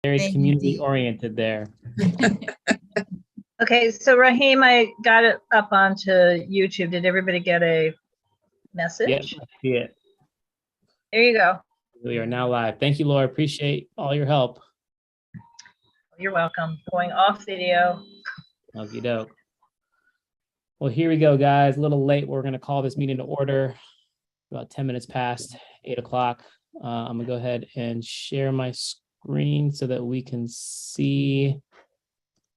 Very community oriented there. Okay, so Raheem, I got it up onto YouTube. Did everybody get a message? Yep, I see it. There you go. We are now live. Thank you, Laura. Appreciate all your help. You're welcome. Going off video. Okie doke. Well, here we go, guys. A little late. We're going to call this meeting to order. About 10 minutes past 8 o'clock. I'm going to go ahead and share my screen so that we can see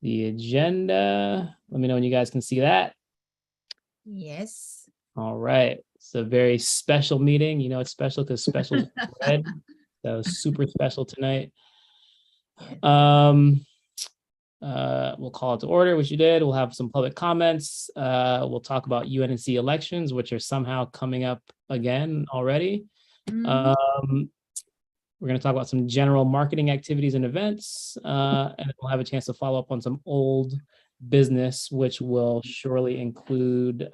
the agenda. Let me know when you guys can see that. Yes. All right. It's a very special meeting. You know, it's special because special is red. So super special tonight. We'll call it to order, which you did. We'll have some public comments. We'll talk about UNNC elections, which are somehow coming up again already. We're going to talk about some general marketing activities and events, and we'll have a chance to follow up on some old business, which will surely include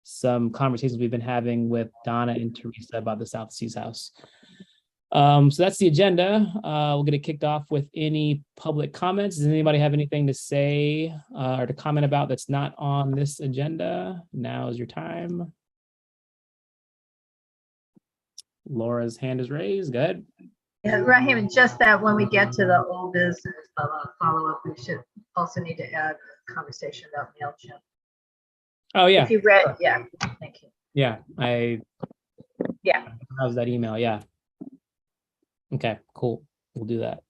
some conversations we've been having with Donna and Teresa about the South Seas House. So that's the agenda. We'll get it kicked off with any public comments. Does anybody have anything to say or to comment about that's not on this agenda? Now is your time. Laura's hand is raised. Go ahead. Yeah, Raheem, just that when we get to the old business follow-up, we should also need to add a conversation about MailChimp. Oh, yeah. If you read, yeah, thank you. Yeah, Yeah. How's that email? Yeah. Okay, cool. We'll do that.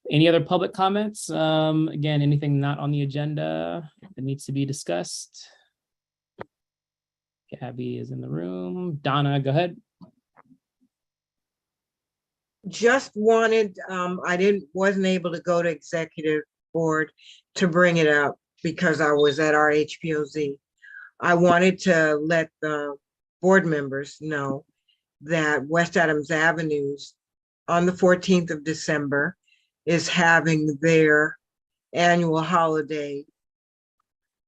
Any other public comments? Again, anything not on the agenda that needs to be discussed? Gabby is in the room. Donna, go ahead. Just wanted, I wasn't able to go to executive board to bring it up because I was at our HPOZ. I wanted to let the board members know that West Adams Avenues on the 14th of December is having their annual holiday,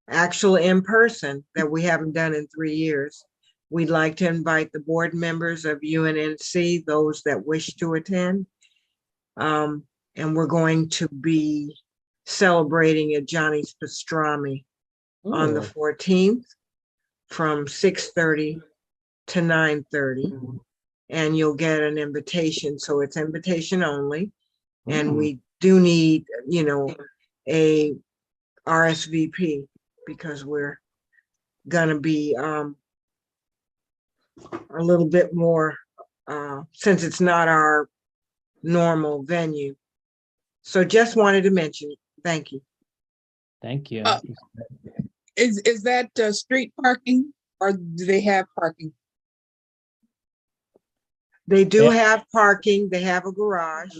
actual in person, that we haven't done in 3 years. We'd like to invite the board members of UNNC, those that wish to attend. And we're going to be celebrating at Johnny's Pastrami on the 14th from 6:30 to 9:30. And you'll get an invitation. So it's invitation only. And we do need, you know, a RSVP because we're gonna be a little bit more, since it's not our normal venue. So just wanted to mention it. Thank you. Thank you. Is that street parking or do they have parking? They do have parking. They have a garage.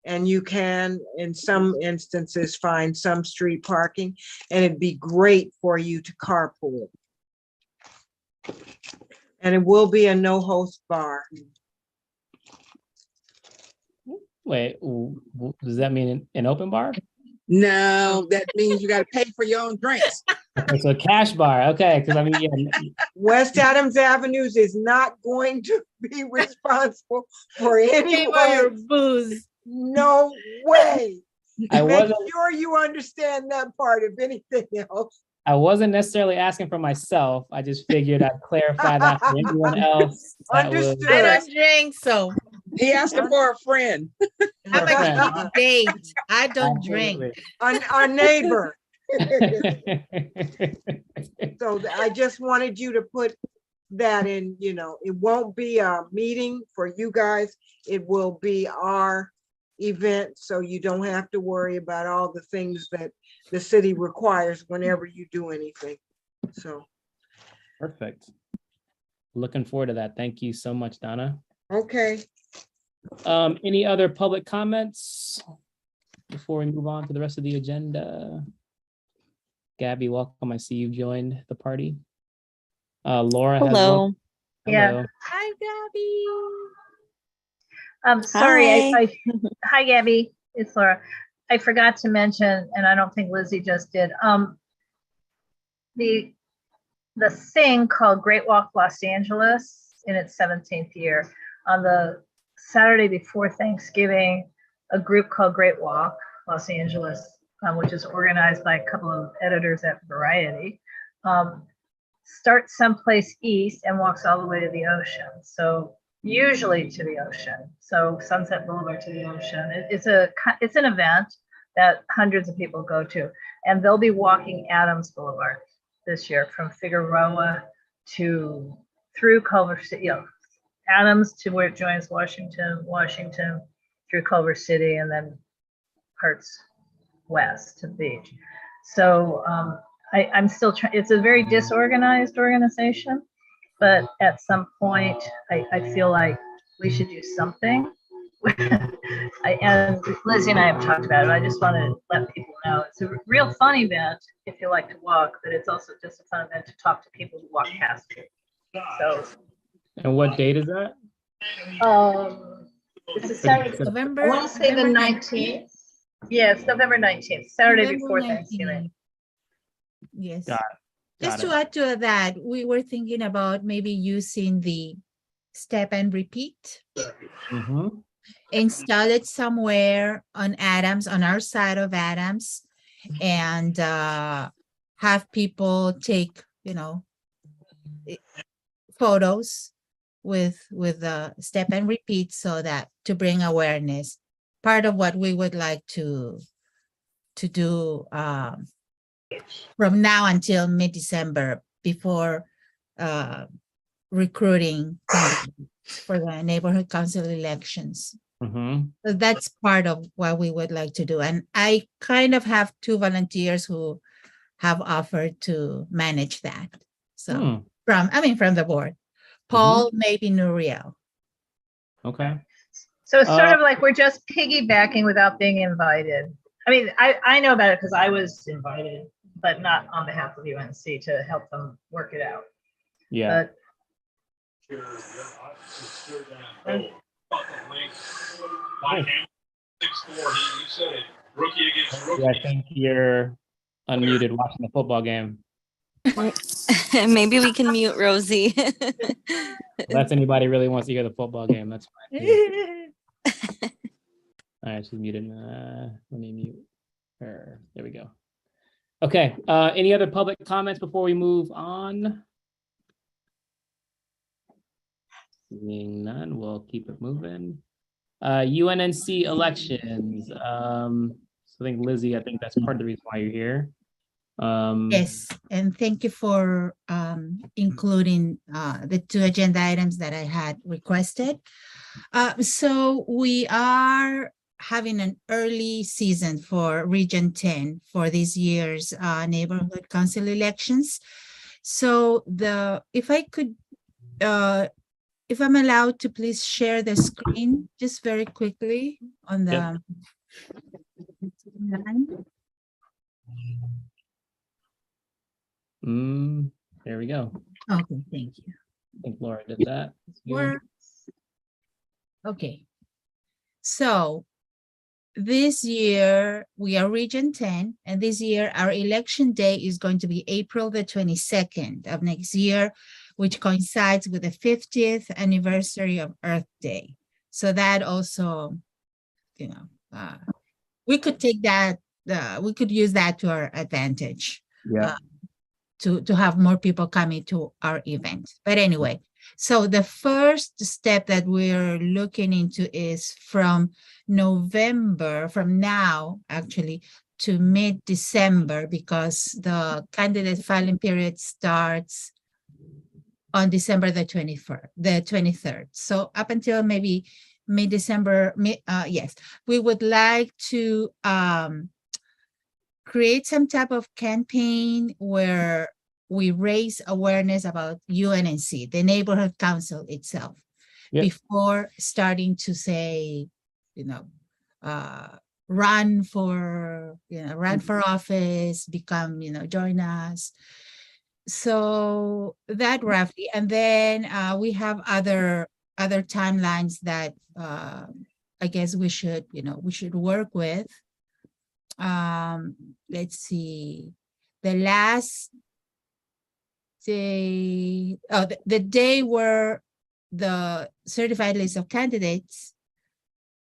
And you can, in some instances, find some street parking, and it'd be great for you to carpool. And it will be a no-host bar. Wait, does that mean an open bar? No, that means you got to pay for your own drinks. Okay, so a cash bar. Okay, because I mean, yeah. West Adams Avenues is not going to be responsible for any booze. No way. I Make wasn't sure you understand that part, if anything else. I wasn't necessarily asking for myself. I just figured I'd clarify that for anyone else. Understood. I don't drink, so He asking for a friend. I'm a date. I don't drink. Our neighbor. So I just wanted you to put that in, you know, it won't be a meeting for you guys. It will be our event, so you don't have to worry about all the things that the city requires whenever you do anything. So Perfect. Looking forward to that. Thank you so much, Donna. okay. Any other public comments before we move on to the rest of the agenda? Gabby, welcome. I see you've joined the party. Laura. Hello. Yeah. Hi, Gabby. Sorry, Hi. Hi, Gabby. It's Laura. I forgot to mention, and I don't think Lizzie just did, the thing called Great Walk Los Angeles in its 17th year on the Saturday before Thanksgiving, a group called Great Walk Los Angeles, which is organized by a couple of editors at Variety, starts someplace east and walks all the way to the ocean. So usually to the ocean. So Sunset Boulevard to the ocean. It's an event that hundreds of people go to, and they'll be walking Adams Boulevard this year from Figueroa to through Culver City, Adams to where it joins Washington through Culver City, and parts west to the beach. So I'm still trying. It's a very disorganized organization, but at some point, I feel like we should do something. And Lizzie and I have talked about it. I just want to let people know it's a real fun event if you like to walk, but it's also just a fun event to talk to people who walk past it. So. And what date is that? It's a Saturday. November. I want to say the 19th. Yeah, it's November 19th, Saturday November before 19th. Thanksgiving. Yes. Got it. Just to add to that, we were thinking about maybe using the step and repeat, Mhm. install it somewhere on Adams, on our side of Adams, and have people take, photos with the step and repeat, so that to bring awareness. Part of what we would like to do from now until mid-December, before recruiting for the neighborhood council elections. Mhm. So that's part of what we would like to do. And I kind of have 2 volunteers who have offered to manage that. So from the board, Paul, maybe Nuriel. Okay. So it's sort of like we're just piggybacking without being invited. I mean, I know about it because I was invited, but not on behalf of UNC to help them work it out. Yeah. But Yeah, I think you're unmuted watching the football game. Maybe we can mute Rosie. Unless anybody really wants to hear the football game, that's fine. too. All right, she's muted. Let me mute her. There we go. Okay. Any other public comments before we move on? Seeing none, we'll keep it moving. UNNC elections. So I think Lizzie, I think that's part of the reason why you're here. Yes, and thank you for including the 2 agenda items that I had requested. So we are having an early season for Region 10 for this year's neighborhood council elections. So if I'm allowed to please share the screen just very quickly on the There we go. Okay, thank you. I think Laura did that. Okay. So this year we are Region 10, and this year our election day is going to be April the 22nd of next year, which coincides with the 50th anniversary of Earth Day. So that also, we could take that, we could use that to our advantage. Yeah. To have more people coming to our event. But anyway, so the first step that we're looking into is from now actually, to mid-December, because the candidate filing period starts on December the 23rd. So up until maybe mid-December, yes, we would like to create some type of campaign where we raise awareness about UNNC, the neighborhood council itself, before starting to say, run for office, become, join us. So that roughly, and then we have other timelines that I guess we should work with. Let's see, the last day, the day where the certified list of candidates,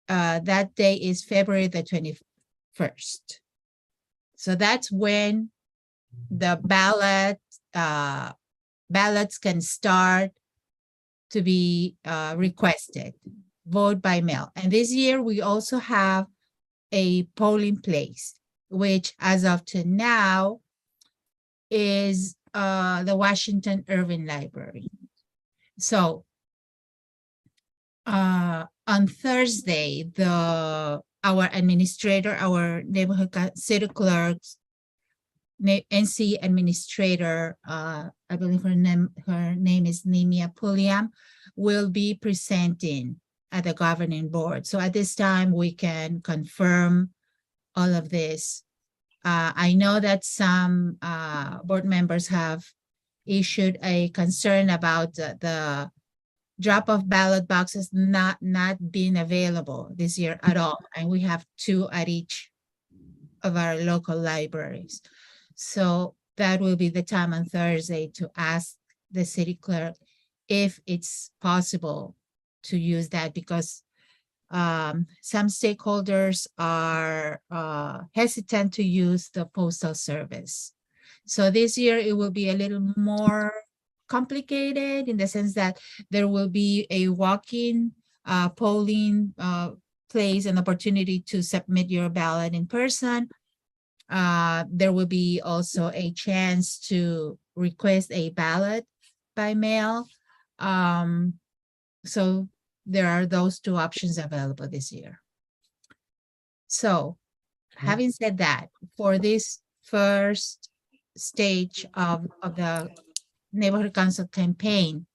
that day is February the 21st. So that's when the ballots can start to be requested, vote by mail. And this year we also have a polling place, which as of to now is the Washington Irving Library. So on Thursday, our administrator, our neighborhood city clerks, NC administrator, I believe her name is Nemia Pulliam, will be presenting at the governing board. So at this time, we can confirm all of this. I know that some board members have issued a concern about the drop-off ballot boxes not being available this year at all. And we have 2 at each of our local libraries. So that will be the time on Thursday to ask the city clerk if it's possible to use that, because some stakeholders are hesitant to use the postal service. So this year it will be a little more complicated in the sense that there will be a walk-in polling place, an opportunity to submit your ballot in person. There will be also a chance to request a ballot by mail. So there are those 2 options available this year. So having said that, for this first stage of the neighborhood council campaign,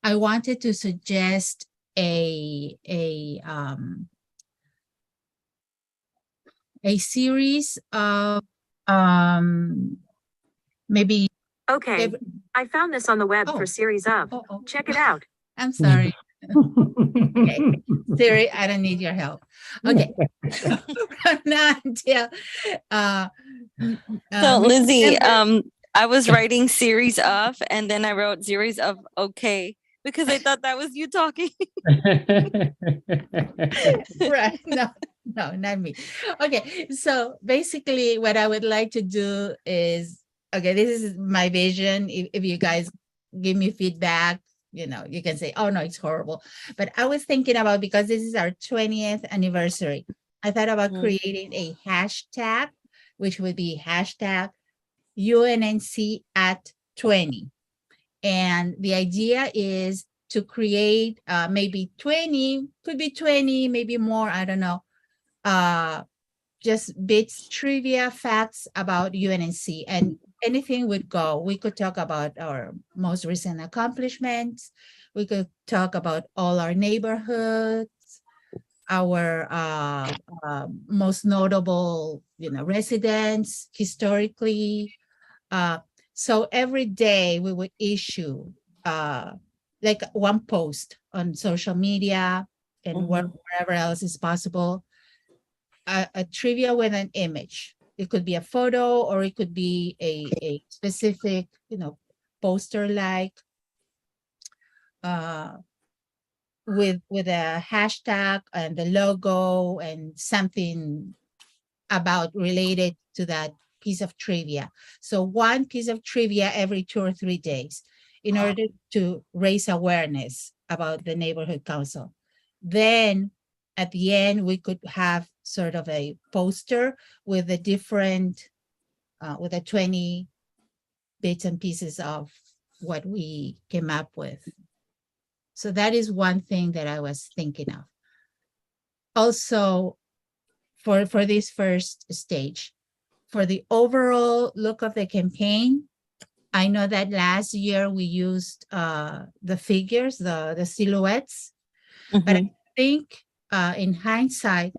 I wanted to suggest a series of maybe. Okay, I found this on the web for series of. Check it out. I'm sorry. Okay, Siri, I don't need your help. Okay. From now until So Lizzie, November- I was writing series of, and then I wrote series of okay, because I thought that was you talking. right, no, not me. Okay, so basically what I would like to do is, okay, this is my vision. If you guys give me feedback, you know, you can say, oh no, it's horrible. But I was thinking about, because this is our 20th anniversary, I thought about creating a hashtag, which would be hashtag UNNC at 20. And the idea is to create maybe 20, could be 20, maybe more, I don't know, just bits, trivia, facts about UNNC, and anything would go. We could talk about our most recent accomplishments. We could talk about all our neighborhoods, our most notable, you know, residents historically. So every day we would issue like 1 post on social media and wherever else is possible, a trivia with an image. It could be a photo, or it could be a specific, you know, poster like with a hashtag and the logo and something about related to that piece of trivia. So 1 piece of trivia every 2 or 3 days in order to raise awareness about the neighborhood council. Then at the end, we could have sort of a poster with the different, with the 20 bits and pieces of what we came up with. So that is one thing that I was thinking of. Also, for this first stage, for the overall look of the campaign, I know that last year we used the figures, the silhouettes, but I think in hindsight,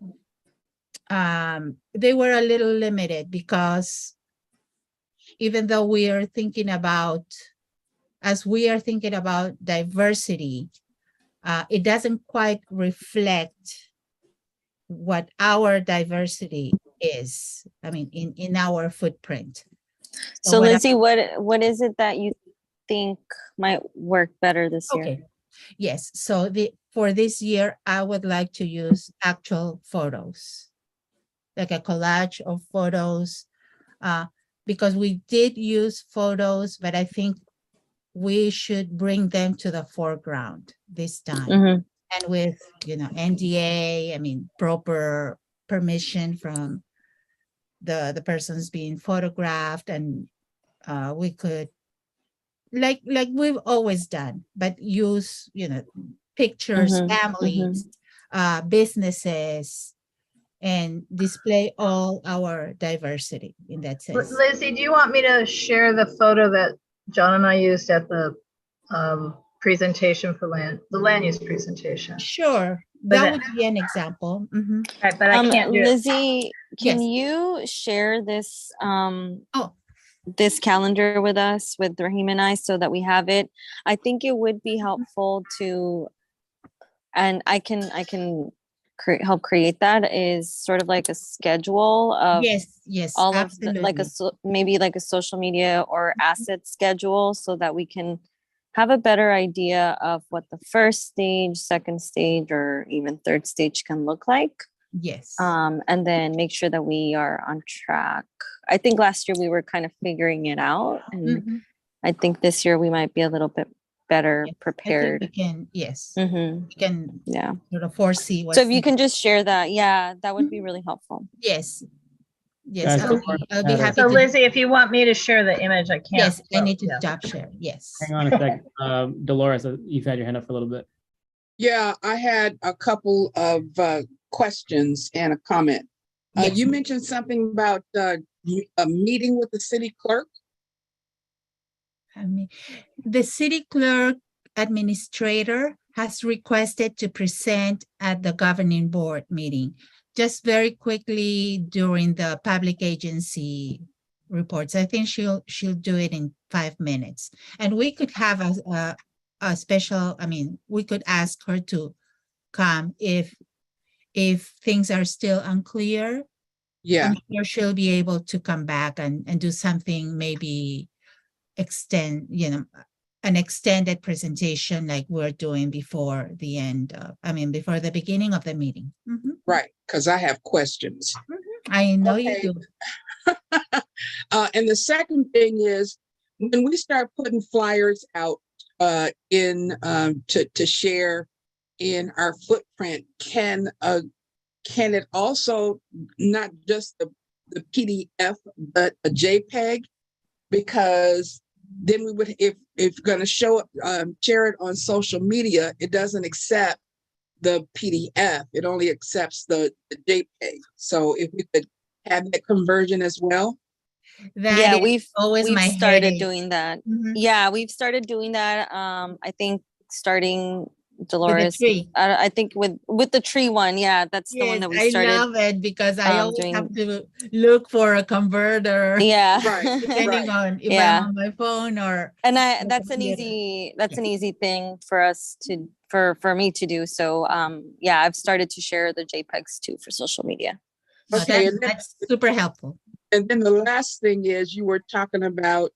they were a little limited, because even though we are thinking about, as we are thinking about diversity, it doesn't quite reflect what our diversity is. I mean, in our footprint. So Lizzie, what is it that you think might work better this year? Okay. Yes, so for this year, I would like to use actual photos, like a collage of photos, because we did use photos, but I think we should bring them to the foreground this time. Mhm. And with, NDA, I mean, proper permission from the persons being photographed, and we could, like we've always done, but use, pictures, Mhm. families, businesses, and display all our diversity in that sense. Lizzie, do you want me to share the photo that John and I used at the presentation for the land use presentation? Sure, that would be an example. Mhm. Right, but I can't do it. Lizzie, can Yes. you share this Oh, this calendar with us, with Raheem and I, so that we have it? I think it would be helpful to, and I can help create that, is sort of like a schedule of yes, all of absolutely. the, like maybe like a social media or asset schedule, so that we can have a better idea of what the first stage, second stage, or even third stage can look like. Yes. And then make sure that we are on track. I think last year we were kind of figuring it out, and Mhm. I think this year we might be a little bit better Yes, I think prepared. we can, yes, Mhm. we can Yeah. sort of foresee what's So if you next. can just share that, yeah, that would be really helpful. Yes. Guys, I'll be happy So to. Lizzie, if you want me to share the image, I can't. Yes, I so, need to yeah. stop share. Yes. Hang on a second. Dolores, you've had your hand up for a little bit. Yeah, I had a couple of questions and a comment. Yes. You mentioned something about a meeting with the city clerk. I mean, the city clerk administrator has requested to present at the governing board meeting, just very quickly during the public agency reports. I think she'll do it in 5 minutes, and we could have a special. I mean, we could ask her to come if things are still unclear. Yeah, I'm sure she'll be able to come back and do something, maybe extend, an extended presentation like we're doing before the end of, before the beginning of the meeting. Mhm. right, because I have questions. I know you Okay. do. And the second thing is, when we start putting flyers out to share in our footprint, can it also not just the PDF, but a JPEG? Because then we would, if you're going to show up, share it on social media, it doesn't accept the PDF. It only accepts the JPEG. So if we could have that conversion as well. Yeah, We've started headache. doing that. Mhm. Yeah, we've started doing that. I think starting, Dolores, tree. I think with the tree one. Yeah, that's the one Yes, that we I started. love it because I always doing. have to look for a converter. Yeah. Right. Depending on if Yeah. I'm on my phone or. And the that's an computer. easy thing for us to, for me to do. So yeah, I've started to share the JPEGs too for social media. No, Okay, that's super helpful. And then the last thing is, you were talking about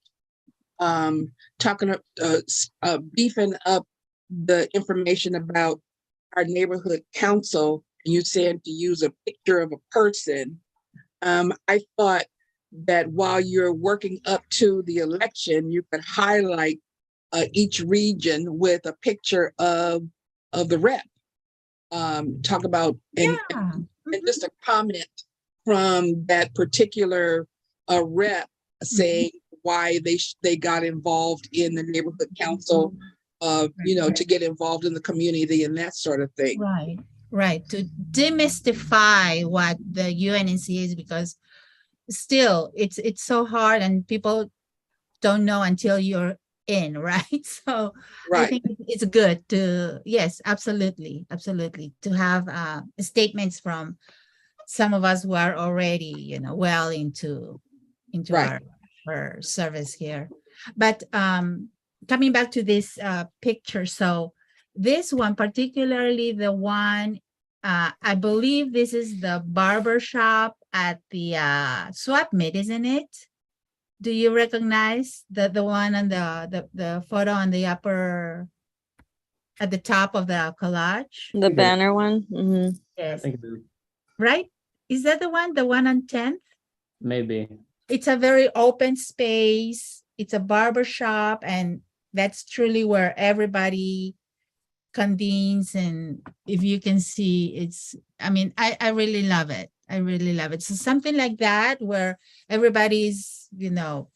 beefing up the information about our neighborhood council. You said to use a picture of a person. I thought that while you're working up to the election, you could highlight each region with a picture of the rep. Talk about and just a comment from that particular rep saying why they got involved in the neighborhood council, to get involved in the community and that sort of thing. Right. To demystify what the UNNC is, because still it's so hard and people don't know until you're in, right? So I think it's good to, yes, absolutely, to have statements from some of us who are already, well into our service here. But coming back to this picture, so this one, particularly the one, I believe this is the barber shop at the swap meet, isn't it? Do you recognize the one on the photo on the upper at the top of the collage. The banner one. Hmm. I Yes, think it- right? Is that the one on 10th? maybe. It's a very open space. It's a barber shop, and that's truly where everybody convenes. And if you can see, it's, I mean, I really love it. I really love it. So something like that where everybody's, you know,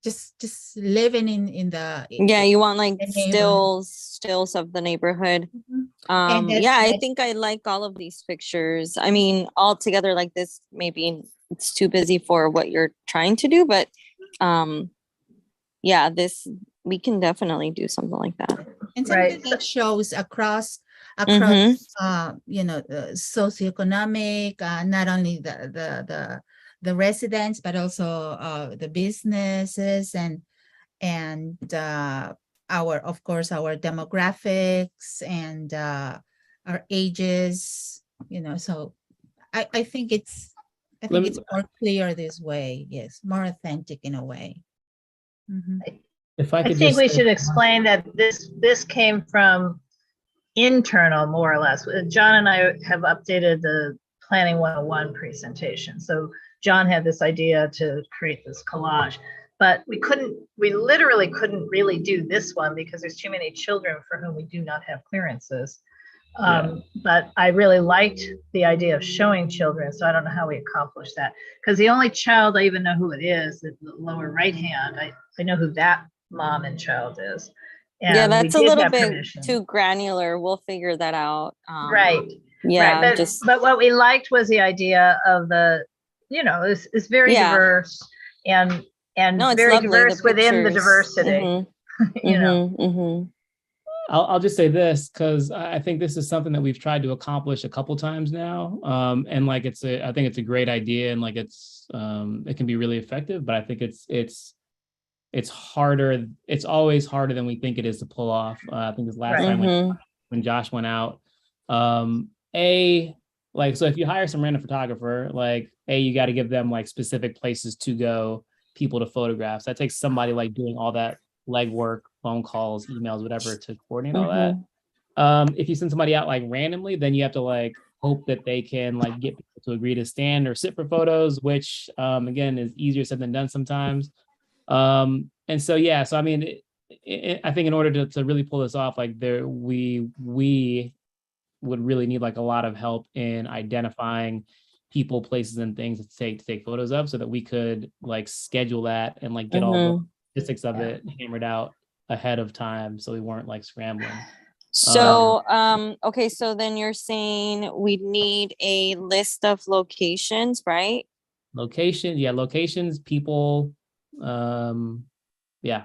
just living in the Yeah, you want like the neighborhood. stills of the neighborhood. Mhm. And that's- Yeah, I that's- think I like all of these pictures. I mean, all together like this, maybe it's too busy for what you're trying to do, but yeah, this we can definitely do something like that. And Right. something that shows across Mhm. you know, socioeconomic, not only the residents, but also the businesses and our, of course, our demographics and our ages, you know. So I think it's Let me- more clear this way. Yes, more authentic in a way. Mhm. If I I could think just we say- should explain that this came from internal, more or less. John and I have updated the Planning 101 presentation. So John had this idea to create this collage, but we literally couldn't really do this one because there's too many children for whom we do not have clearances. But I really liked the idea of showing children, so I don't know how we accomplished that. Because the only child I even know who it is, the lower right hand, I know who that mom and child is. Yeah, And we that's a did little have bit permission. too granular. We'll figure that out. Right. Yeah, Right, just but what we liked was the idea of the, you know, it's very Yeah. diverse and no, it's very lovely. diverse within the pictures. diversity, Mhm, you know. mhm, mhm. I'll just say this because I think this is something that we've tried to accomplish a couple times now. And like I think it's a great idea and like it can be really effective, but I think it's harder. It's always harder than we think it is to pull off. I think this last Right. time Mhm. when Josh went out, so if you hire some random photographer, like you got to give them like specific places to go, people to photograph. So that takes somebody like doing all that legwork, phone calls, emails, whatever, to coordinate all that. If you send somebody out like randomly, then you have to like hope that they can like get people to agree to stand or sit for photos, which again is easier said than done sometimes. And so yeah, so I mean, I think in order to really pull this off, like we would really need like a lot of help in identifying people, places, and things to take photos of, so that we could like schedule that and like get all the logistics of it hammered out ahead of time, so we weren't like scrambling. So, okay, so then you're saying we need a list of locations, right? Locations, people, yeah.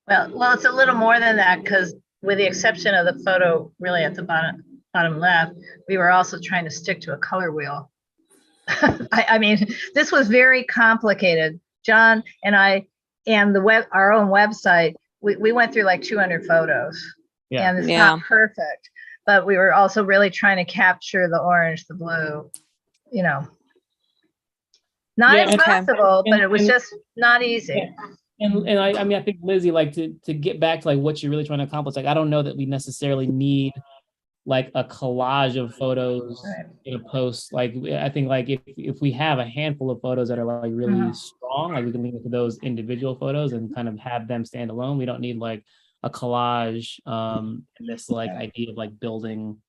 Well, it's a little more than that because with the exception of the photo really at the bottom left, we were also trying to stick to a color wheel. I mean, this was very complicated. John and I and our own website, we went through like 200 photos. Yeah. And it's Yeah. not perfect, but we were also really trying to capture the orange, the blue, you know. Not Yeah, and- impossible, but it was and- just not easy. And I mean, I think Lizzie, like to get back to like what you're really trying to accomplish, like I don't know that we necessarily need like a collage of photos Right. in a post. Like I think like if we have a handful of photos that are like really Mhm. strong, like we can link to those individual photos and kind of have them stand alone. We don't need like a collage and this like idea of like building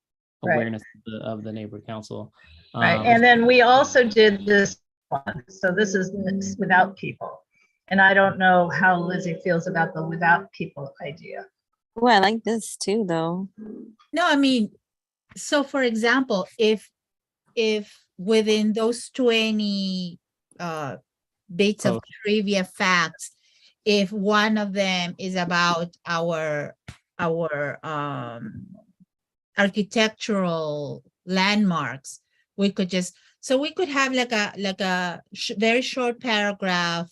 Right. awareness of the neighborhood council. Right, and then we also did this one. So this is without people. And I don't know how Lizzie feels about the without people idea. Oh, I like this too, though. No, I mean, so for example, if within those 20 bits of trivia facts, if one of them is about our architectural landmarks, we could have like a very short paragraph,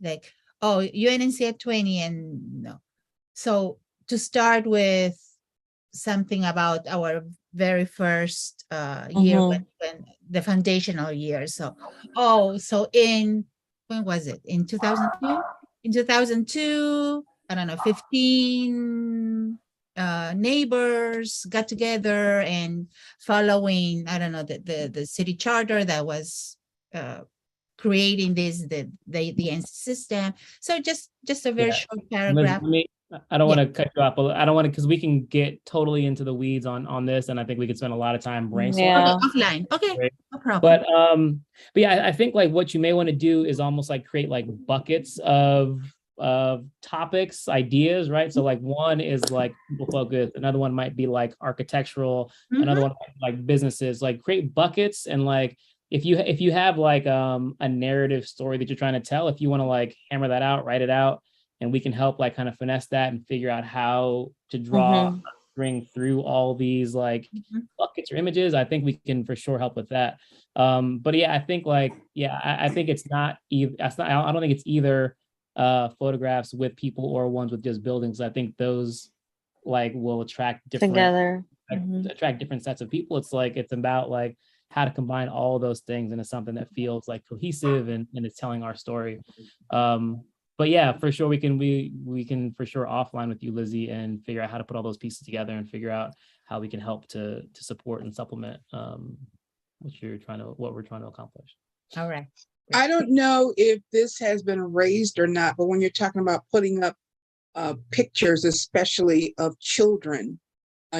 like, oh, UNNC at 20, and no. So to start with something about our very first year, when the foundational year. So, when was it? In 2002? In 2002, I don't know, 15 neighbors got together and following, I don't know, the city charter that was creating the NC system. So just a very Yeah. short Liz, paragraph. I don't Yeah. want to cut you off, but I don't want to, because we can get totally into the weeds on this, and I think we could spend a lot of time brainstorming. Yeah. Offline. Okay, Right. no problem. But yeah, I think like what you may want to do is almost like create like buckets of topics, ideas, right? So like one is like people focus, another one might be like architectural, another one might be like businesses, like create buckets. And like if you have like a narrative story that you're trying to tell, if you want to like hammer that out, write it out, and we can help like kind of finesse that and figure out how to draw a string through all these like buckets or images, I think we can for sure help with that. But yeah, I think like, yeah, I think it's not either, I don't think it's either photographs with people or ones with just buildings. I think those like will attract different Together. attract different sets of people. It's like it's about like how to combine all those things into something that feels like cohesive and it's telling our story. But yeah, for sure we can for sure offline with you, Lizzie, and figure out how to put all those pieces together and figure out how we can help to support and supplement what we're trying to accomplish. All right. I don't know if this has been raised or not, but when you're talking about putting up pictures, especially of children,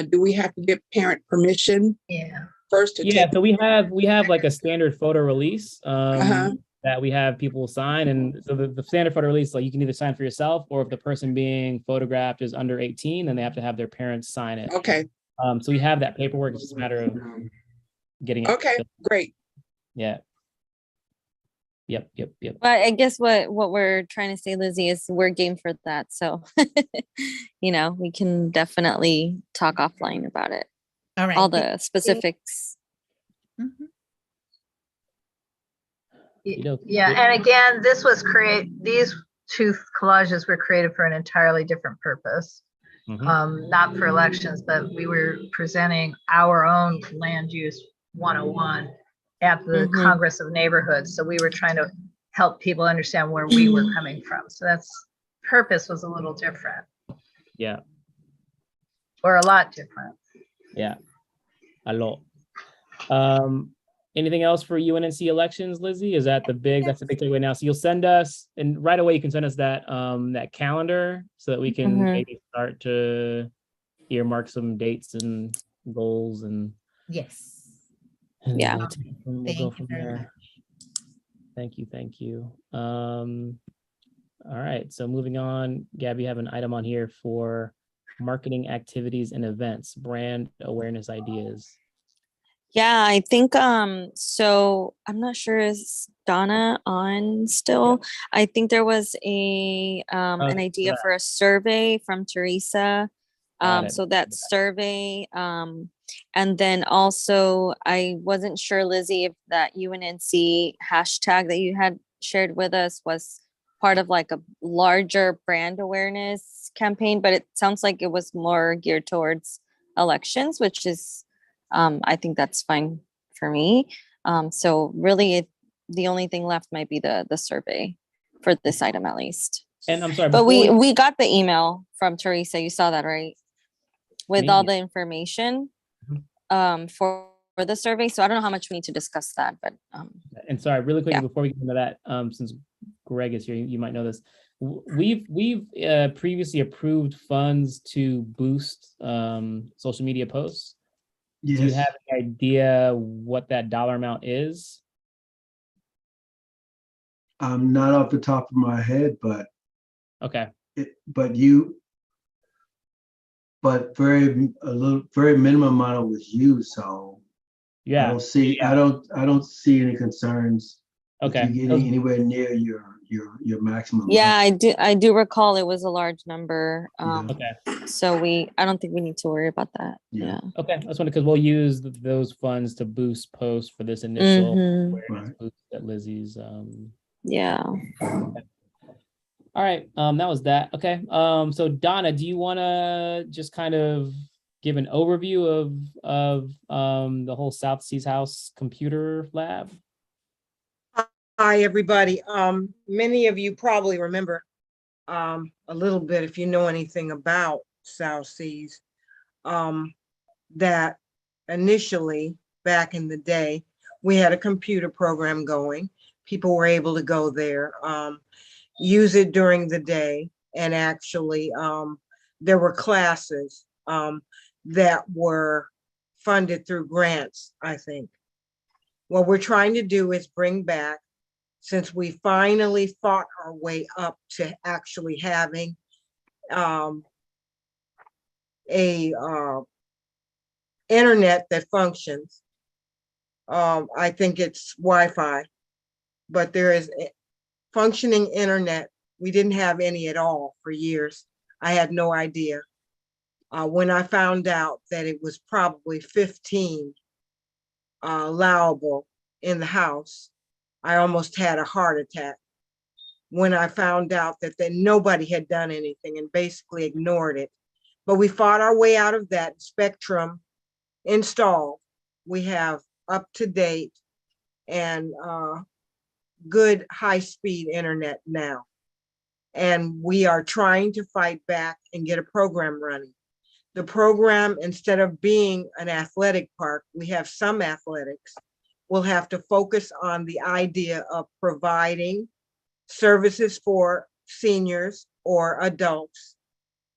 do we have to get parent permission Yeah. first to Yeah, take? so we have like a standard photo release that we have people sign, and so the standard photo release, like you can either sign for yourself, or if the person being photographed is under 18, then they have to have their parents sign it. Okay. So we have that paperwork. It's just a matter of getting it. Okay, great. Yeah. Yep. But I guess what we're trying to say, Lizzie, is we're game for that. So, we can definitely talk offline about it. All right. All the specifics. Yeah, and again, these two collages were created for an entirely different purpose. Not for elections, but we were presenting our own land use 101 at the Congress of Neighborhoods. So we were trying to help people understand where we were coming from. So that's purpose was a little different. Yeah. Or a lot different. Yeah. A lot. Anything else for UNNC elections, Lizzie? Is that that's the big takeaway now? So you'll send us, and right away you can send us that that calendar so that we can maybe start to earmark some dates and goals and Yes. Yeah. We'll go from there. Thank you. All right. So moving on, Gabby, you have an item on here for marketing activities and events, brand awareness ideas. Yeah, I think so I'm not sure, is Donna on still? I think there was an idea for a survey from Teresa. So that survey, and then also I wasn't sure, Lizzie, if that UNNC hashtag that you had shared with us was part of like a larger brand awareness campaign, but it sounds like it was more geared towards elections, which is I think that's fine for me. So really the only thing left might be the survey for this item at least. And I'm sorry, but we got the email from Teresa. You saw that, right? With all the information for the survey. So I don't know how much we need to discuss that, but and sorry, really quickly before we get into that, since Greg is here, you might know this. We've previously approved funds to boost social media posts. Yes. Do you have any idea what that dollar amount is? Not off the top of my head, but okay. Very minimum amount was used, so yeah. I don't see any concerns. Okay. If you're getting anywhere near your maximum. Yeah, I do recall it was a large number. Okay. So I don't think we need to worry about that. Yeah. Okay, that's one because we'll use those funds to boost posts for this initial awareness boost at Lizzie's. Yeah. Okay. All right. That was that. Okay. So Donna, do you want to just kind of give an overview of the whole South Seas House computer lab? Hi, everybody. Many of you probably remember a little bit, if you know anything about South Seas, that initially, back in the day, we had a computer program going. People were able to go there, use it during the day, and actually there were classes that were funded through grants, I think. What we're trying to do is bring back, since we finally fought our way up to actually having a internet that functions. I think it's Wi-Fi, but there is a functioning internet. We didn't have any at all for years. I had no idea. When I found out that it was probably 15 allowable in the house, I almost had a heart attack when I found out that nobody had done anything and basically ignored it. But we fought our way out of that. Spectrum installed. We have up to date and good high-speed internet now. And we are trying to fight back and get a program running. The program, instead of being an athletic park, we have some athletics. We'll have to focus on the idea of providing services for seniors or adults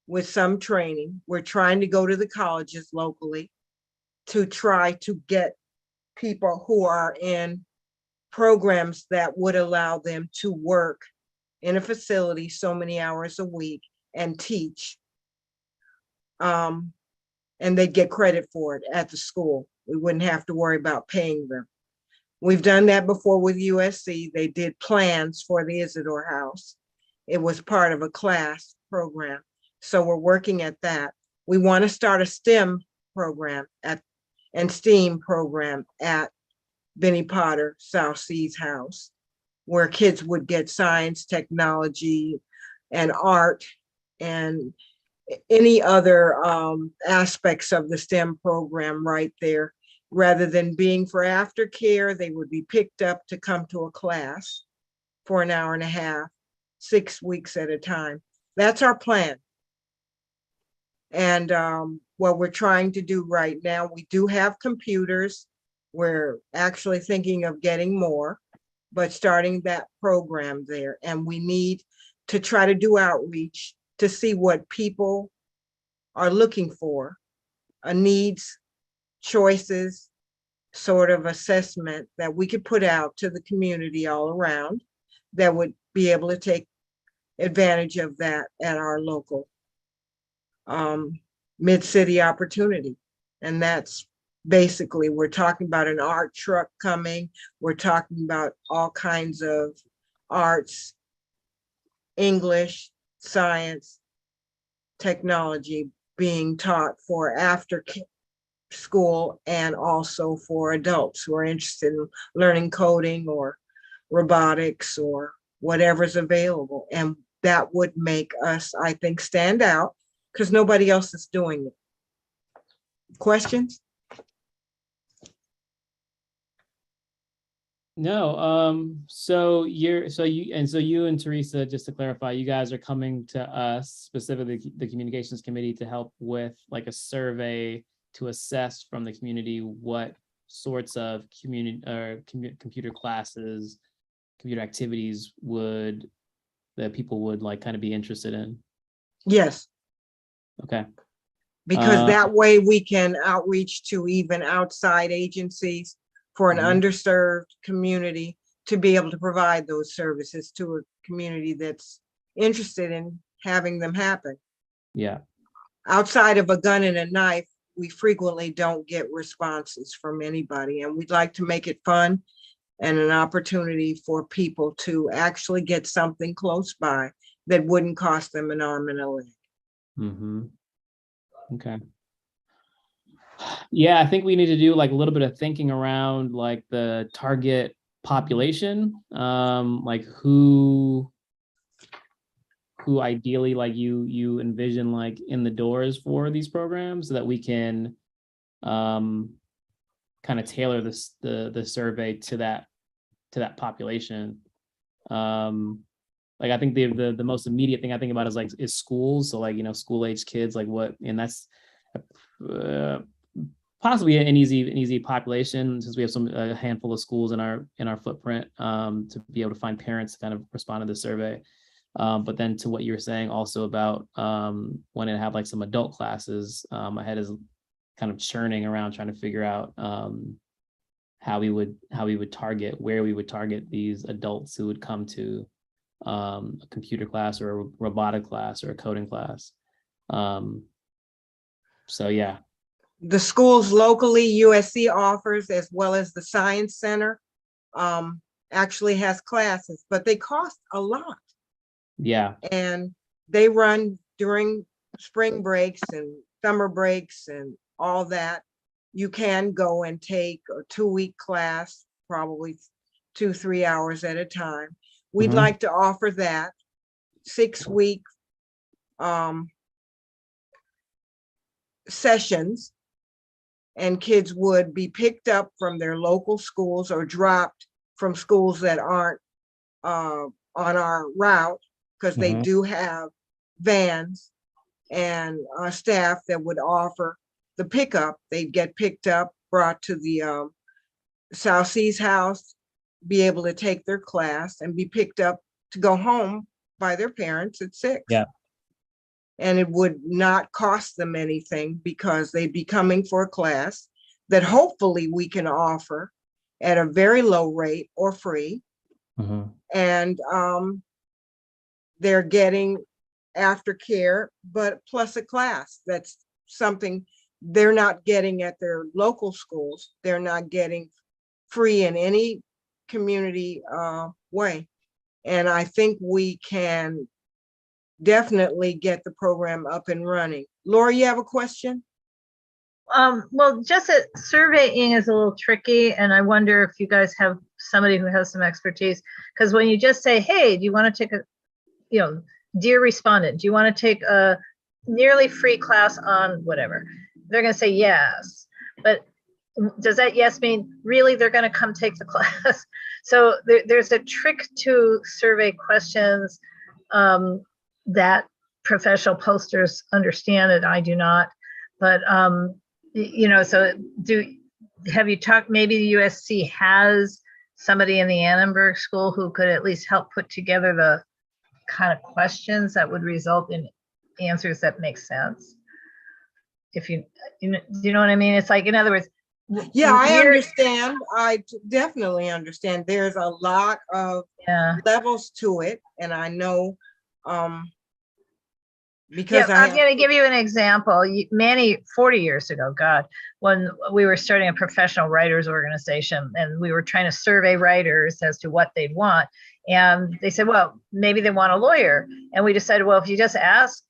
with some training. We're trying to go to the colleges locally to try to get people who are in programs that would allow them to work in a facility so many hours a week and teach. And they'd get credit for it at the school. We wouldn't have to worry about paying them. We've done that before with USC. They did plans for the Isidore House. It was part of a class program. So we're working at that. We want to start a STEM program and STEAM program at Benny Potter South Seas House, where kids would get science, technology, and art, and any other aspects of the STEM program right there. Rather than being for aftercare, they would be picked up to come to a class for an hour and a half, 6 weeks at a time. That's our plan. And what we're trying to do right now, we do have computers. We're actually thinking of getting more, but starting that program there. And we need to try to do outreach to see what people are looking for, a needs, choices, sort of assessment that we could put out to the community all around that would be able to take advantage of that at our local mid-city opportunity. And that's basically, we're talking about an art truck coming. We're talking about all kinds of arts, English, science, technology being taught for after school and also for adults who are interested in learning coding or robotics or whatever's available. And that would make us, I think, stand out because nobody else is doing it. Questions? No, so you and Teresa, just to clarify, you guys are coming to us, specifically the communications committee, to help with like a survey to assess from the community what sorts of computer classes, computer activities that people would like kind of be interested in. Yes. Okay. Because that way we can outreach to even outside agencies for an underserved community to be able to provide those services to a community that's interested in having them happen. Yeah. Outside of a gun and a knife, we frequently don't get responses from anybody, and we'd like to make it fun and an opportunity for people to actually get something close by that wouldn't cost them an arm and a leg. Mm-hmm. Okay. Yeah, I think we need to do like a little bit of thinking around like the target population, like who ideally like you envision like in the doors for these programs, so that we can kind of tailor the survey to that population. Like like, I think the most immediate thing I think about is schools. So like, school age kids, like what, and that's possibly an easy population, since we have a handful of schools in our footprint, to be able to find parents to kind of respond to the survey. But then to what you were saying also about wanting to have like some adult classes, my head is kind of churning around trying to figure out how we would target, where we would target these adults who would come to a computer class or a robotic class or a coding class. So yeah. The schools locally, USC offers, as well as the Science Center, actually has classes, but they cost a lot. Yeah. And they run during spring breaks and summer breaks and all that. You can go and take a 2-week class, probably 2-3 hours at a time. We'd Mhm. like to offer that 6-week sessions, and kids would be picked up from their local schools or dropped from schools that aren't on our route, because they Mhm. do have vans and staff that would offer the pickup. They'd get picked up, brought to the South Seas house, be able to take their class and be picked up to go home by their parents at 6. Yeah. And it would not cost them anything, because they'd be coming for a class that hopefully we can offer at a very low rate or free. Mhm. And they're getting aftercare, but plus a class. That's something they're not getting at their local schools. They're not getting free in any community way. And I think we can definitely get the program up and running. Laura, you have a question? Well, just that surveying is a little tricky, and I wonder if you guys have somebody who has some expertise. Because when you just say, "Hey, do you want to take dear respondent, do you want to take a nearly free class on whatever?" They're going to say yes, but does that yes mean really they're going to come take the class? So there's a trick to survey questions that professional posters understand, and I do not. But so have you talked, maybe the USC has somebody in the Annenberg School who could at least help put together the kind of questions that would result in answers that make sense? If you know what I mean? It's like, in other words, yeah, I understand. I definitely understand. There's a lot of levels to it, and I know because I'm going to give you an example. 40 years ago, God, when we were starting a professional writers organization, and we were trying to survey writers as to what they'd want. And they said, well, maybe they want a lawyer. And we decided, well, if you just ask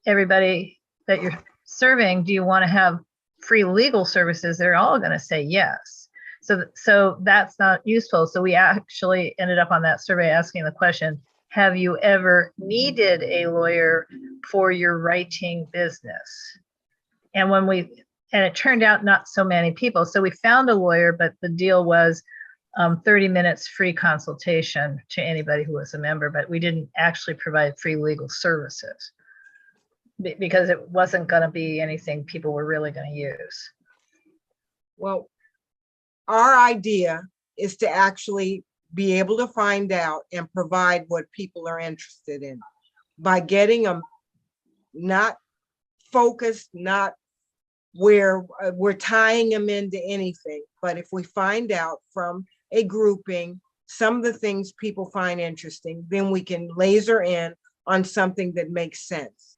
everybody that you're surveying, do you want to have free legal services? They're all going to say yes. So that's not useful. So we actually ended up on that survey asking the question, have you ever needed a lawyer for your writing business? And it turned out not so many people. So we found a lawyer, but the deal was 30 minutes free consultation to anybody who was a member, but we didn't actually provide free legal services because it wasn't going to be anything people were really going to use. Well, our idea is to actually be able to find out and provide what people are interested in by getting them not focused, not where we're tying them into anything. But if we find out from a grouping some of the things people find interesting, then we can laser in on something that makes sense.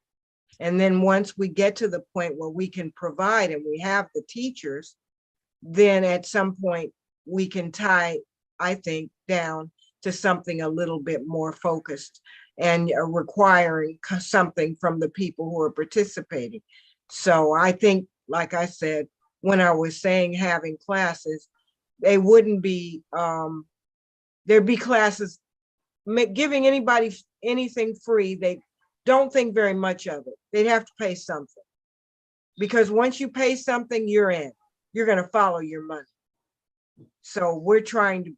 And then once we get to the point where we can provide and we have the teachers, then at some point we can tie, I think, down to something a little bit more focused and requiring something from the people who are participating. So I think, like I said, when I was saying having classes, they wouldn't be, there'd be classes, giving anybody anything free, they don't think very much of it. They'd have to pay something. Because once you pay something, you're in. You're going to follow your money. So we're trying to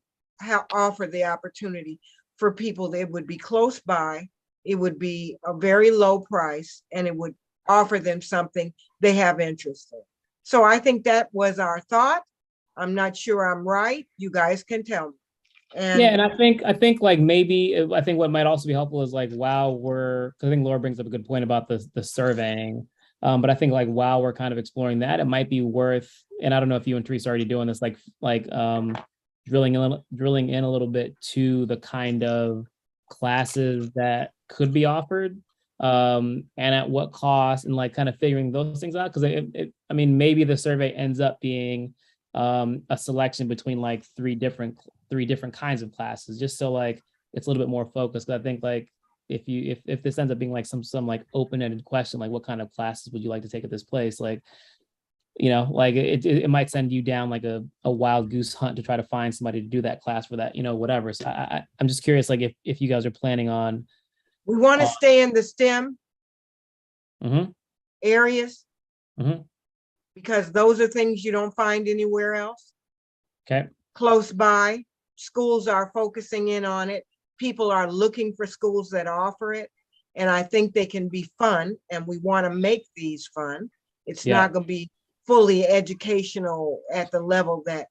offer the opportunity for people that would be close by. It would be a very low price and it would offer them something they have interest in. So I think that was our thought. I'm not sure I'm right. You guys can tell me. Yeah, and I think like maybe I think what might also be helpful is like while we're, because I think Laura brings up a good point about the surveying. But I think like while we're kind of exploring that, it might be worth, and I don't know if you and Teresa are already doing this, like drilling in a little bit to the kind of classes that could be offered, and at what cost, and like kind of figuring those things out. Because I mean, maybe the survey ends up being a selection between like three different kinds of classes, just so like it's a little bit more focused. But I think like if this ends up being like some like open-ended question, like what kind of classes would you like to take at this place, like, you know, like it might send you down like a wild goose hunt to try to find somebody to do that class for that, you know, whatever. So I'm just curious, like if you guys are planning on. We want to stay in the STEM Mm-hmm. areas, Mm-hmm. because those are things you don't find anywhere else. Okay. Close by, schools are focusing in on it. People are looking for schools that offer it. And I think they can be fun, and we want to make these fun. It's not going to be fully educational at the level that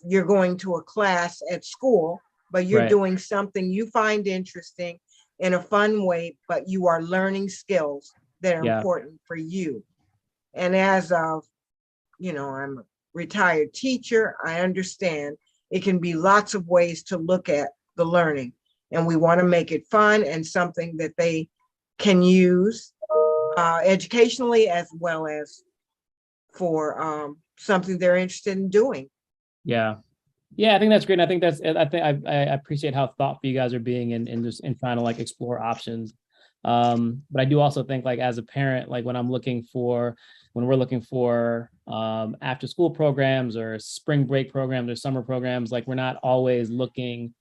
you're going to a class at school, but you're doing something you find interesting in a fun way, but you are learning skills that are important for you. And as of, you know, I'm a retired teacher, I understand it can be lots of ways to look at the learning, and we want to make it fun and something that they can use educationally, as well as for something they're interested in doing. Yeah, I think that's great. And I think I appreciate how thoughtful you guys are being in just in trying to like explore options. But I do also think like as a parent, like when we're looking for after school programs or spring break programs or summer programs, like we're not always looking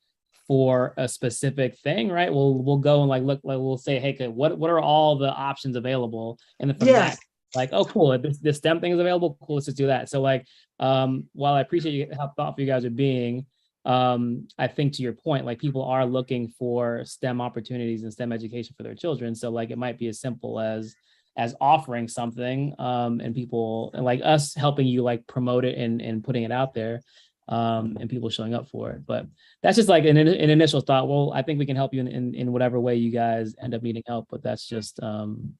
for a specific thing, right? We'll go and like look, like we'll say, hey, what are all the options available? And then from that, like, oh, cool, this STEM thing is available, cool, let's just do that. So like, while I appreciate how thoughtful you guys are being, I think to your point, like people are looking for STEM opportunities and STEM education for their children. So like it might be as simple as offering something, and people, and like us helping you like promote it and putting it out there, and people showing up for it. But that's just like an initial thought. Well, I think we can help you in whatever way you guys end up needing help, but that's just an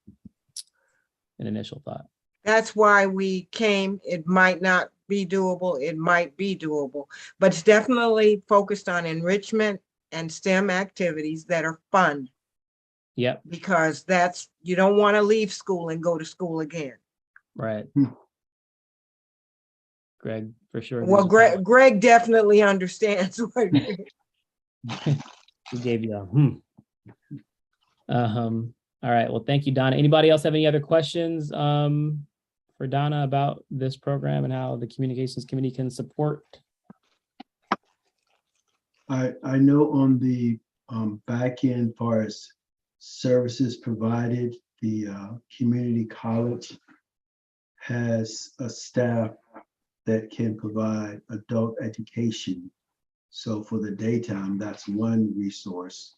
initial thought. That's why we came. It might not be doable, it might be doable, but it's definitely focused on enrichment and STEM activities that are fun. Yep. Because you don't want to leave school and go to school again. Right. Greg, for sure. Well, Greg definitely understands what he gave you all right. Well, thank you, Donna. Anybody else have any other questions for Donna about this program and how the communications committee can support? I know on the back end, far as services provided, the community college has a staff that can provide adult education. So for the daytime, that's one resource.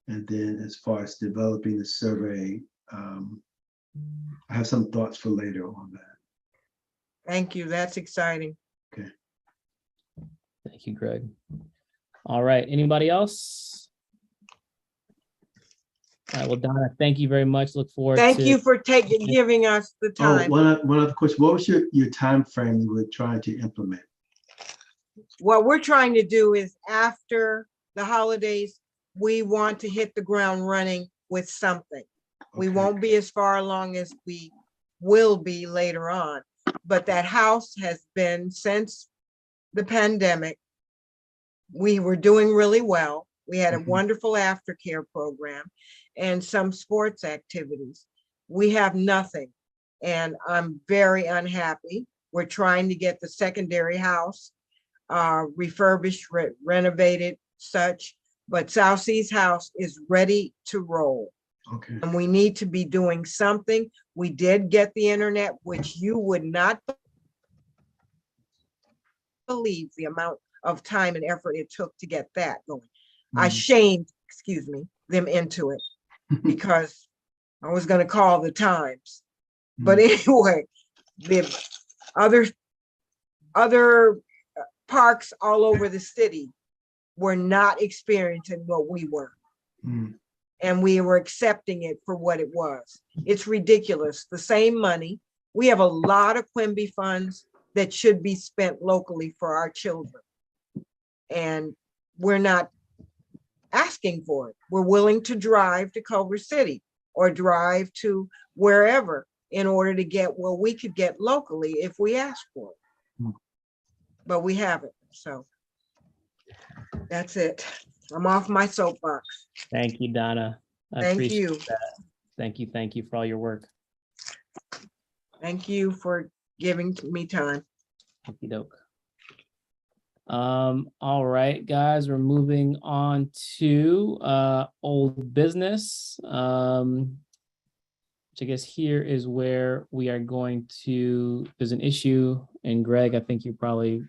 And then as far as developing the survey, I have some thoughts for later on that. Thank you. That's exciting. Okay. Thank you, Greg. All right. Anybody else? All right. Well, Donna, thank you very much. Look forward to. Thank you for giving us the time. Oh, one other question. What was your time frame you were trying to implement? What we're trying to do is after the holidays, we want to hit the ground running with something. We won't be as far along as we will be later on, but that house has been, since the pandemic, we were doing really well. We had a wonderful aftercare program and some sports activities. We have nothing, and I'm very unhappy. We're trying to get the secondary house refurbished, renovated, such, but South Seas House is ready to roll. Okay. And we need to be doing something. We did get the internet, which you would not believe the amount of time and effort it took to get that going. I shamed, excuse me, them into it because I was gonna call the Times. But anyway, the other parks all over the city were not experiencing what we were. Mm. And we were accepting it for what it was. It's ridiculous. The same money. We have a lot of Quimby funds that should be spent locally for our children. And we're not asking for it. We're willing to drive to Culver City or drive to wherever in order to get what we could get locally if we ask for it. Hmm. But we haven't, so that's it. I'm off my soapbox. Thank you, Donna. I Thank appreciate you. that. Thank you for all your work. Thank you for giving me time. Okey doke. All right, guys, we're moving on to old business. Which I guess here is where we are going to, there's an issue, and Greg, I think you're probably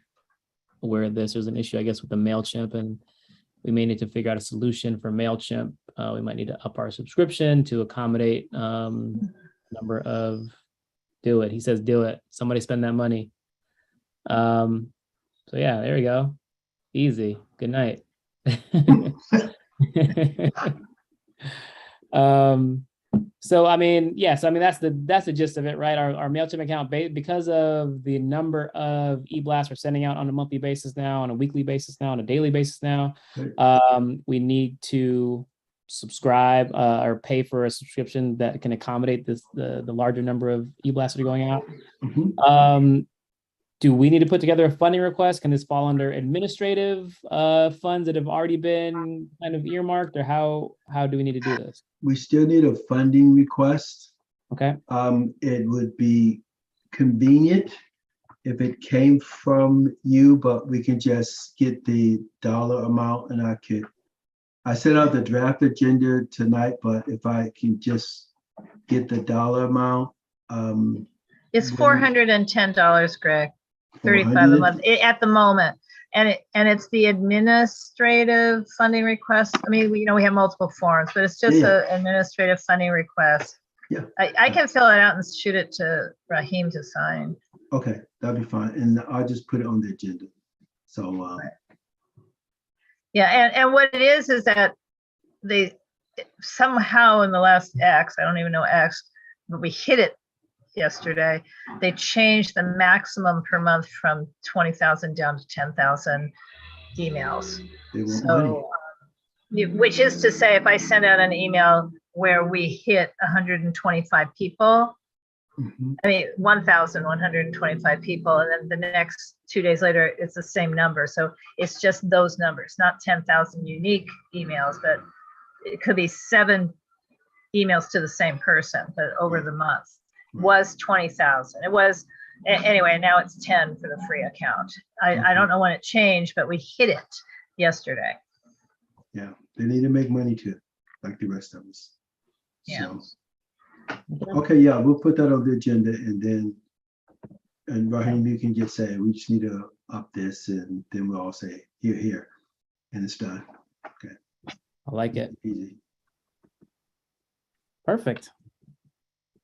aware of this. There's an issue, I guess, with the MailChimp, and we may need to figure out a solution for MailChimp. We might need to up our subscription to accommodate number of, do it. He says, do it. Somebody spend that money. So yeah, there we go. Easy. Good night. So I mean, yes, I mean that's the gist of it, right? Our MailChimp account, because of the number of e-blasts we're sending out on a monthly basis now, on a weekly basis now, on a daily basis now, we need to subscribe or pay for a subscription that can accommodate the larger number of e-blasts that are going out. Mhm. Do we need to put together a funding request? Can this fall under administrative funds that have already been kind of earmarked, or how do we need to do this? We still need a funding request. Okay. It would be convenient if it came from you, but we can just get the dollar amount, and I sent out the draft agenda tonight, but if I can just get the dollar amount. It's $410, Greg. 35 a 400? month at the moment. And it's the administrative funding request. I mean, we have multiple forms, but it's just Yeah. an administrative funding request. Yeah. I can fill it out and shoot it to Raheem to sign. Okay, that'd be fine. And I'll just put it on the agenda. So, Yeah, and what it is that they somehow in the last X, I don't even know X, but we hit it yesterday. They changed the maximum per month from 20,000 down to 10,000 emails. they want money. So, which is to say, if I send out an email where we hit 125 people, Mhm. I mean, 1,125 people, and then the next 2 days later, it's the same number. So it's just those numbers, not 10,000 unique emails, but it could be 7 emails to the same person, but over the month was 20,000. It was, anyway, now it's 10 for the free account. I don't know when it changed, but we hit it yesterday. Yeah, they need to make money too, like the rest of us. Yeah. So, okay, yeah, we'll put that on the agenda, and Raheem, you can just say, we just need to up this, and then we'll all say, here, and it's done. Okay. I like it. Easy. Perfect.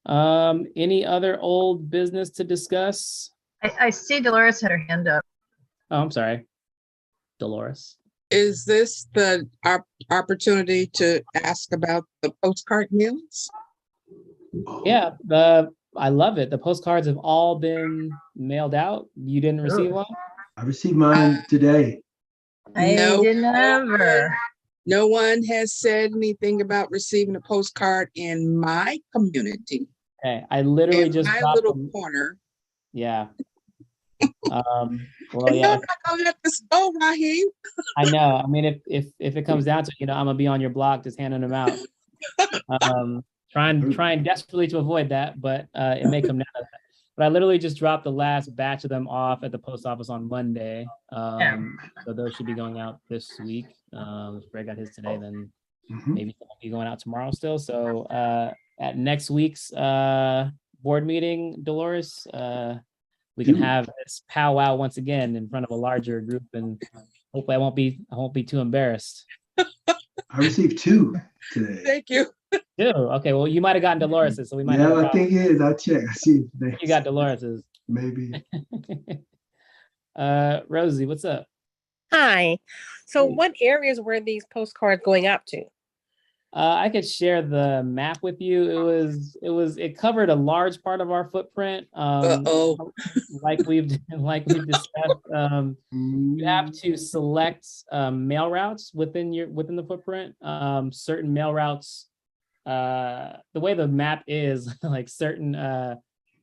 Any other old business to discuss? I see Dolores had her hand up. Oh, I'm sorry. Dolores. Is this the opportunity to ask about the postcard mailings? Yeah, I love it. The postcards have all been mailed out. You didn't receive one? I received mine today. I No. didn't ever. No one has said anything about receiving a postcard in my community. Okay, I literally In just my dropped little them. corner. Yeah. Well, No, yeah, I'm not gonna let this go, Raheem. I know. I mean, if it comes down to, I'm gonna be on your block just handing them out. Trying desperately to avoid that, but it may come down to that. But I literally just dropped the last batch of them off at the post office on Monday. So those should be going out this week. If Greg got his today, then Mhm. maybe some will be going out tomorrow still. So at next week's board meeting, Dolores, we can Do- have this powwow once again in front of a larger group, and hopefully I won't be too embarrassed. I received 2 today. Thank you. Ew, okay, well, you might have gotten Dolores's, so we might Yeah, have a I think problem. it is. I checked. I see. You got Dolores's. Maybe. Rosie, what's up? Hi. So Hey. what areas were these postcards going out to? I could share the map with you. It covered a large part of our footprint. Uh-oh. Like we've discussed. You have to select mail routes within the footprint. Certain mail routes, the way the map is, like certain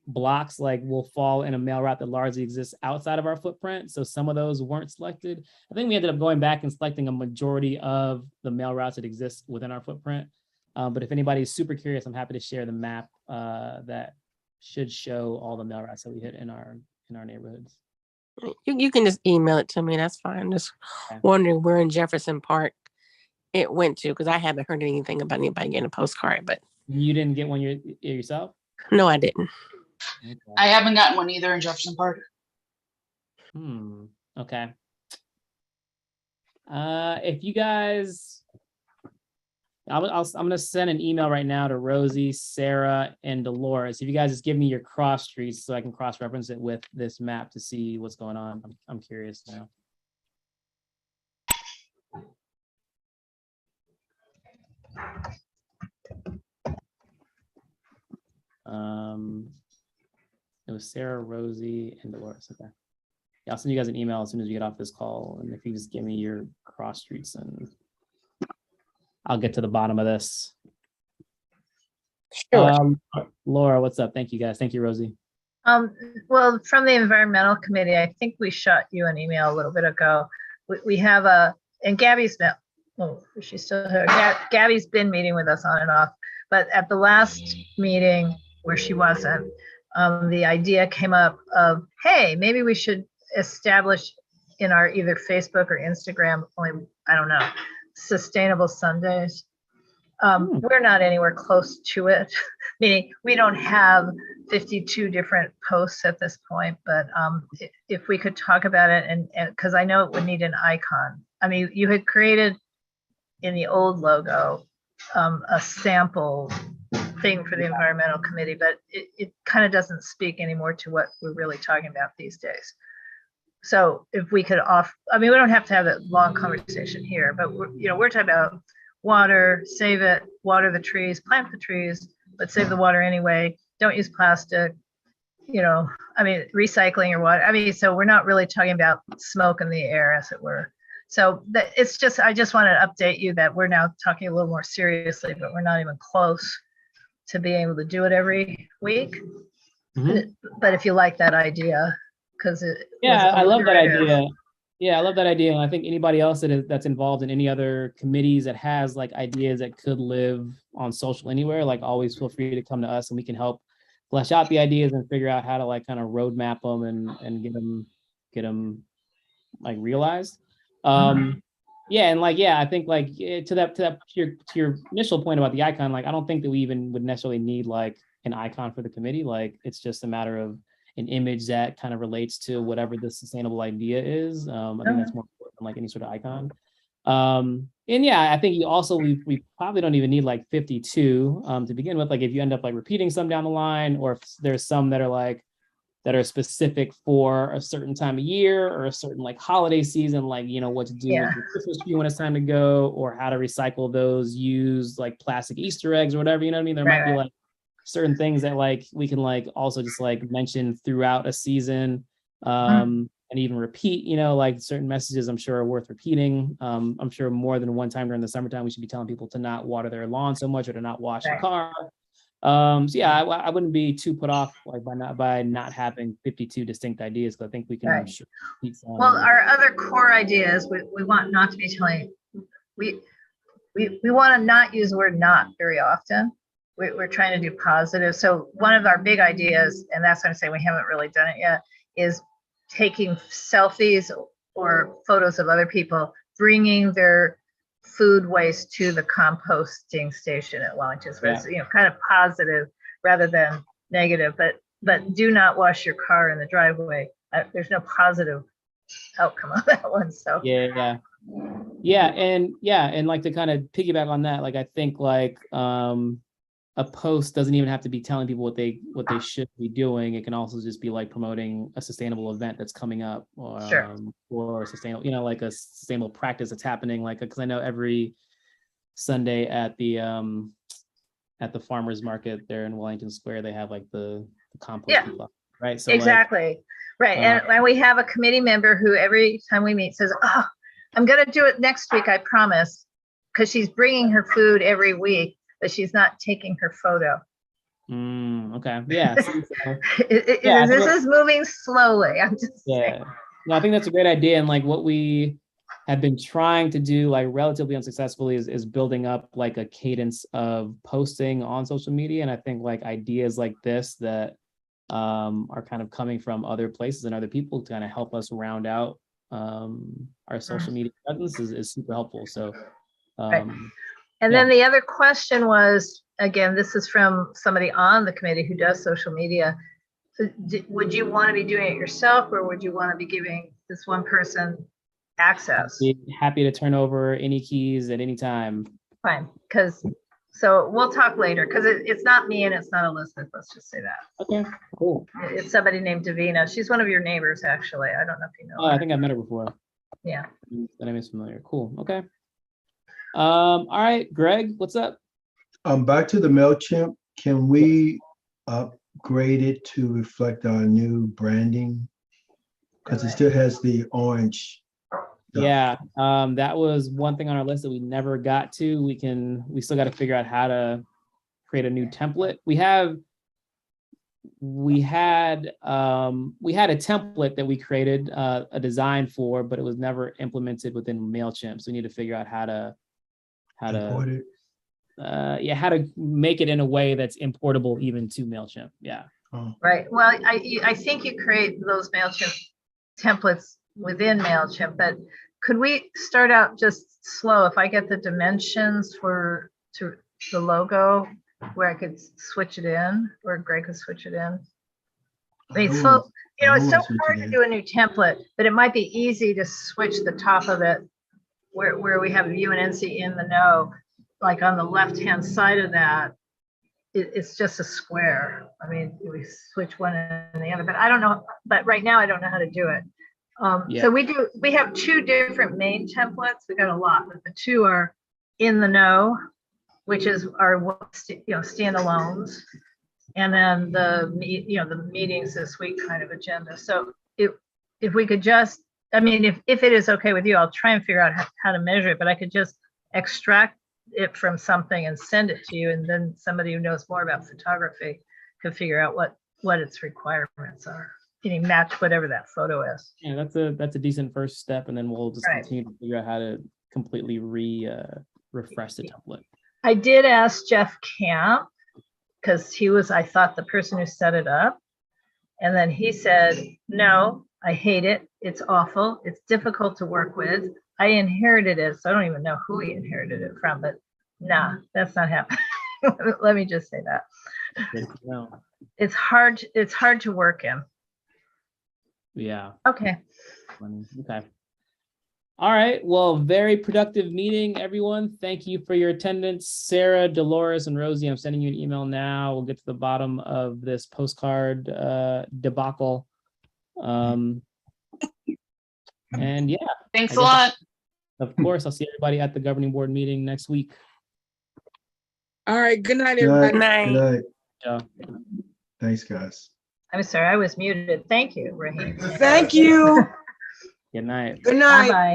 blocks like will fall in a mail route that largely exists outside of our footprint. So some of those weren't selected. I think we ended up going back and selecting a majority of the mail routes that exist within our footprint. But if anybody's super curious, I'm happy to share the map that should show all the mail routes that we hit in our neighborhoods. You can just email it to me. That's fine. I'm just Okay. wondering where in Jefferson Park it went to, because I haven't heard anything about anybody getting a postcard, but You didn't get one yourself? no, I didn't. Okay. I haven't gotten one either in Jefferson Park. Okay. If you guys, I'm gonna send an email right now to Rosie, Sarah, and Dolores. If you guys just give me your cross streets so I can cross-reference it with this map to see what's going on. I'm curious now. It was Sarah, Rosie, and Dolores. Okay. Yeah, I'll send you guys an email as soon as we get off this call. And if you just give me your cross streets, and I'll get to the bottom of this. Sure. Laura, what's up? Thank you guys. Thank you, Rosie. Well, from the environmental committee, I think we shot you an email a little bit ago. We have and Gabby's been, oh, she's still here. Gabby's been meeting with us on and off, but at the last meeting where she wasn't, the idea came up of, hey, maybe we should establish in our either Facebook or Instagram, only, I don't know, Sustainable Sundays. We're not anywhere close to it, meaning we don't have 52 different posts at this point, but if we could talk about it, and because I know it would need an icon. I mean, you had created in the old logo a sample thing for the environmental committee, but it kind of doesn't speak anymore to what we're really talking about these days. So if we could I mean, we don't have to have a long conversation here, but we're talking about water, save it, water the trees, plant the trees, but save the water anyway. Don't use plastic, I mean, recycling your water. I mean, so we're not really talking about smoke in the air, as it were. So it's just, I just want to update you that we're now talking a little more seriously, but we're not even close to being able to do it every week. But if you like that idea, because I love that idea. Yeah, I love that idea. And I think anybody else that's involved in any other committees that has like ideas that could live on social anywhere, like always feel free to come to us and we can help flesh out the ideas and figure out how to like kind of roadmap them and get them like realized. Yeah, and like, I think like to your initial point about the icon, like I don't think that we even would necessarily need like an icon for the committee. Like it's just a matter of an image that kind of relates to whatever the sustainable idea is. I think that's more important than like any sort of icon. And yeah, I think we probably don't even need like 52 to begin with. Like if you end up like repeating some down the line, or if there's some that are specific for a certain time of year or a certain like holiday season, like, what to do with your Christmas tree when it's time to go, or how to recycle those used like plastic Easter eggs or whatever, you know what I mean? There might be like certain things that like we can like also just like mention throughout a season, and even repeat, like certain messages I'm sure are worth repeating. I'm sure more than one time during the summertime we should be telling people to not water their lawn so much or to not wash your car. So yeah, I wouldn't be too put off like by not having 52 distinct ideas, because I think we can repeat some. Well, our other core ideas, we want not to be telling, we want to not use the word not very often. We're trying to do positive. So one of our big ideas, and that's what I'm saying we haven't really done it yet, is taking selfies or photos of other people bringing their food waste to the composting station at Wellington. So it's, kind of positive rather than negative, but do not wash your car in the driveway. There's no positive outcome of that one. So yeah, Yeah, and like to kind of piggyback on that, like I think like a post doesn't even have to be telling people what they should be doing. It can also just be like promoting a sustainable event that's coming up, or Sure. or a sustainable, like a sustainable practice that's happening. Like, because I know every Sunday at the farmers market there in Wellington Square, they have like the compost Yeah. people, right? So Exactly. Right. And we have a committee member who every time we meet says, "Oh, I'm going to do it next week, I promise," because she's bringing her food every week, but she's not taking her photo. Okay. Yeah. So, This is moving slowly. I'm just saying. yeah. No, I think that's a great idea. And like what we have been trying to do, like relatively unsuccessfully, is building up like a cadence of posting on social media. And I think like ideas like this that are kind of coming from other places and other people to kind of help us round out our social media presence is super helpful. So Right. And then the other question was, again, this is from somebody on the committee who does social media. So would you want to be doing it yourself, or would you want to be giving this one person access? I'd be happy to turn over any keys at any time. Fine, so we'll talk later, because it's not me and it's not Elizabeth. Let's just say that. Okay, cool. It's somebody named Davina. She's one of your neighbors, actually. I don't know if you know Oh, her. I think I've met her before. Yeah. That name is familiar. Cool. Okay. All right, Greg, what's up? Back to the MailChimp. Can we upgrade it to reflect our new branding? Because it still has the orange. Yeah, that was one thing on our list that we never got to. We still got to figure out how to create a new template. We had a template that we created a design for, but it was never implemented within MailChimp. So we need to figure out how to make it in a way that's importable even to MailChimp. Yeah. Right. Well, I think you create those MailChimp templates within MailChimp, but could we start out just slow? If I get the dimensions to the logo, where I could switch it in, or Greg could switch it in. I mean, so it's so hard to do a new template, but it might be easy to switch the top of it where we have UNNC in the know, like on the left-hand side of that, it's just a square. I mean, we switch one and the other, but I don't know. But right now, I don't know how to do it. So we have two different main templates. We got a lot, but the two are in the know, which is our standalones, and then the meetings this week kind of agenda. So if we could just, I mean, if it is okay with you, I'll try and figure out how to measure it, but I could just extract it from something and send it to you, and then somebody who knows more about photography could figure out what its requirements are. Can you match whatever that photo is? Yeah, that's a decent first step, and then we'll just continue to figure out how to completely refresh the template. I did ask Jeff Camp, because he was, I thought, the person who set it up. And then he said, "No, I hate it. It's awful. It's difficult to work with. I inherited it, so I don't even know who he inherited it from, but nah, that's not happening." Let me just say that. It's hard to work in. Yeah. Okay. Okay. All right. Well, very productive meeting, everyone. Thank you for your attendance. Sarah, Dolores, and Rosie, I'm sending you an email now. We'll get to the bottom of this postcard debacle. And yeah. Thanks a lot. Of course, I'll see everybody at the governing board meeting next week. All right. Good night, everybody. Good night. Good night. Yeah. Thanks, guys. I'm sorry, I was muted. Thank you, Raheem. Thank you. Good night. Good night. Bye-bye.